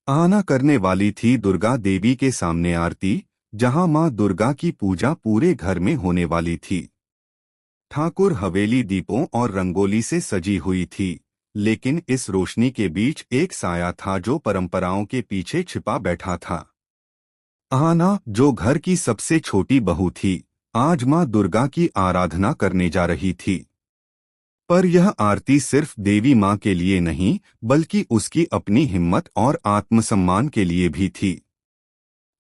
आना करने वाली थी दुर्गा देवी के सामने आरती, जहां मां दुर्गा की पूजा पूरे घर में होने वाली थी। ठाकुर हवेली दीपों और रंगोली से सजी हुई थी, लेकिन इस रोशनी के बीच एक साया था जो परंपराओं के पीछे छिपा बैठा था। आना, जो घर की सबसे छोटी बहू थी, आज मां दुर्गा की आराधना करने जा रही थी। पर यह आरती सिर्फ देवी मां के लिए नहीं, बल्कि उसकी अपनी हिम्मत और आत्मसम्मान के लिए भी थी।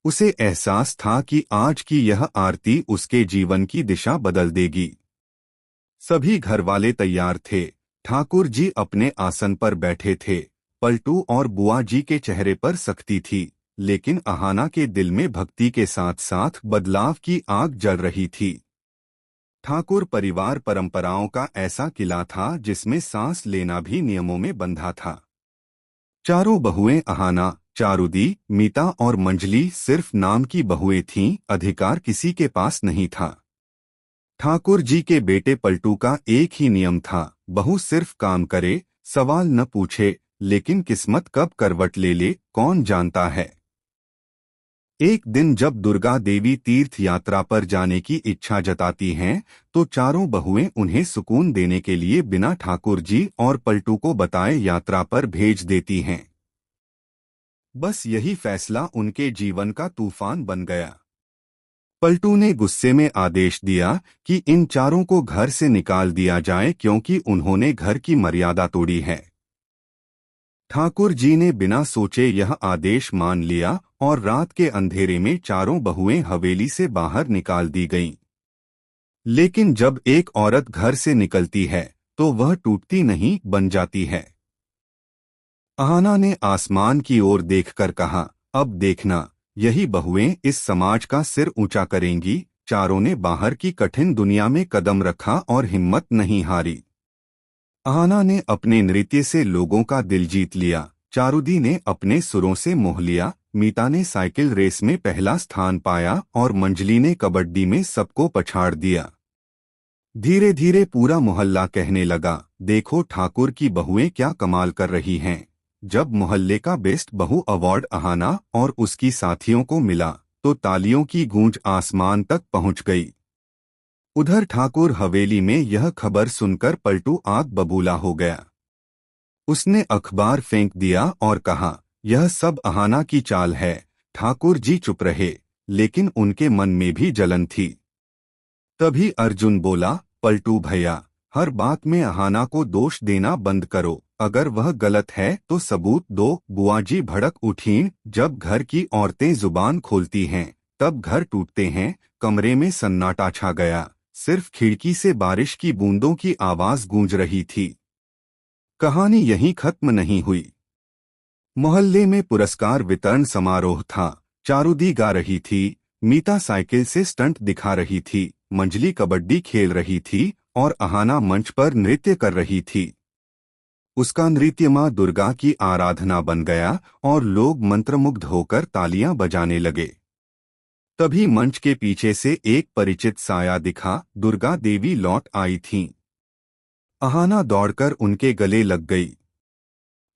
उसे एहसास था कि आज की यह आरती उसके जीवन की दिशा बदल देगी। सभी घरवाले तैयार थे। ठाकुर जी अपने आसन पर बैठे थे। पलटू और बुआ जी के चेहरे पर सख्ती थी, लेकिन अहाना के दिल में भक्ति के साथ साथ बदलाव की आग जल रही थी। ठाकुर परिवार परंपराओं का ऐसा किला था जिसमें सांस लेना भी नियमों में बंधा था। चारों बहुएं अहाना, चारुदी, मीता और मंजली सिर्फ नाम की बहुएं थीं, अधिकार किसी के पास नहीं था। ठाकुर जी के बेटे पलटू का एक ही नियम था, बहू सिर्फ काम करे, सवाल न पूछे, लेकिन किस्मत कब करवट ले ले कौन जानता है। एक दिन जब दुर्गा देवी तीर्थ यात्रा पर जाने की इच्छा जताती हैं, तो चारों बहुएं उन्हें सुकून देने के लिए बिना ठाकुर जी और पलटू को बताए यात्रा पर भेज देती हैं। बस यही फैसला उनके जीवन का तूफान बन गया। पलटू ने गुस्से में आदेश दिया कि इन चारों को घर से निकाल दिया जाए क्योंकि उन्होंने घर की मर्यादा तोड़ी है। ठाकुर जी ने बिना सोचे यह आदेश मान लिया और रात के अंधेरे में चारों बहुएं हवेली से बाहर निकाल दी गईं। लेकिन जब एक औरत घर से निकलती है तो वह टूटती नहीं, बन जाती है। अहाना ने आसमान की ओर देखकर कहा, अब देखना, यही बहुएं इस समाज का सिर ऊंचा करेंगी। चारों ने बाहर की कठिन दुनिया में कदम रखा और हिम्मत नहीं हारी। अहाना ने अपने नृत्य से लोगों का दिल जीत लिया, चारुदी ने अपने सुरों से मोह लिया, मीता ने साइकिल रेस में पहला स्थान पाया और मंजली ने कबड्डी में सबको पछाड़ दिया। धीरे धीरे पूरा मोहल्ला कहने लगा, देखो ठाकुर की बहुएं क्या कमाल कर रही हैं। जब मोहल्ले का बेस्ट बहू अवार्ड अहाना और उसकी साथियों को मिला, तो तालियों की गूंज आसमान तक पहुंच गई। उधर ठाकुर हवेली में यह खबर सुनकर पलटू आग बबूला हो गया। उसने अखबार फेंक दिया और कहा, यह सब अहाना की चाल है। ठाकुर जी चुप रहे, लेकिन उनके मन में भी जलन थी। तभी अर्जुन बोला, पलटू भैया, हर बात में अहाना को दोष देना बंद करो, अगर वह गलत है तो सबूत दो। बुआ जी भड़क उठीं, जब घर की औरतें जुबान खोलती हैं, तब घर टूटते हैं। कमरे में सन्नाटा छा गया, सिर्फ खिड़की से बारिश की बूंदों की आवाज गूंज रही थी। कहानी यहीं खत्म नहीं हुई। मोहल्ले में पुरस्कार वितरण समारोह था। चारुदी गा रही थी, मीता साइकिल से स्टंट दिखा रही थी, मंजली कबड्डी खेल रही थी और अहाना मंच पर नृत्य कर रही थी। उसका नृत्य मां दुर्गा की आराधना बन गया और लोग मंत्रमुग्ध होकर तालियां बजाने लगे। तभी मंच के पीछे से एक परिचित साया दिखा, दुर्गा देवी लौट आई थीं। अहाना दौड़कर उनके गले लग गई।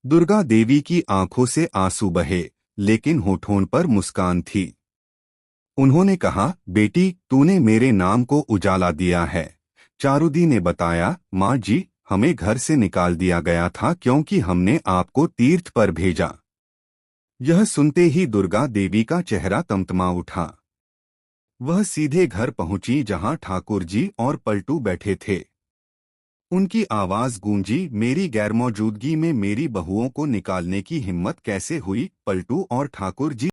दुर्गा देवी की आंखों से आंसू बहे, लेकिन होठों पर मुस्कान थी। उन्होंने कहा, बेटी, तूने मेरे नाम को उजाला दिया है। चारुदी ने बताया, माँ जी, हमें घर से निकाल दिया गया था क्योंकि हमने आपको तीर्थ पर भेजा। यह सुनते ही दुर्गा देवी का चेहरा तमतमा उठा। वह सीधे घर पहुंची जहां ठाकुर जी और पलटू बैठे थे। उनकी आवाज गूंजी, मेरी गैरमौजूदगी में मेरी बहुओं को निकालने की हिम्मत कैसे हुई। पलटू और ठाकुर जी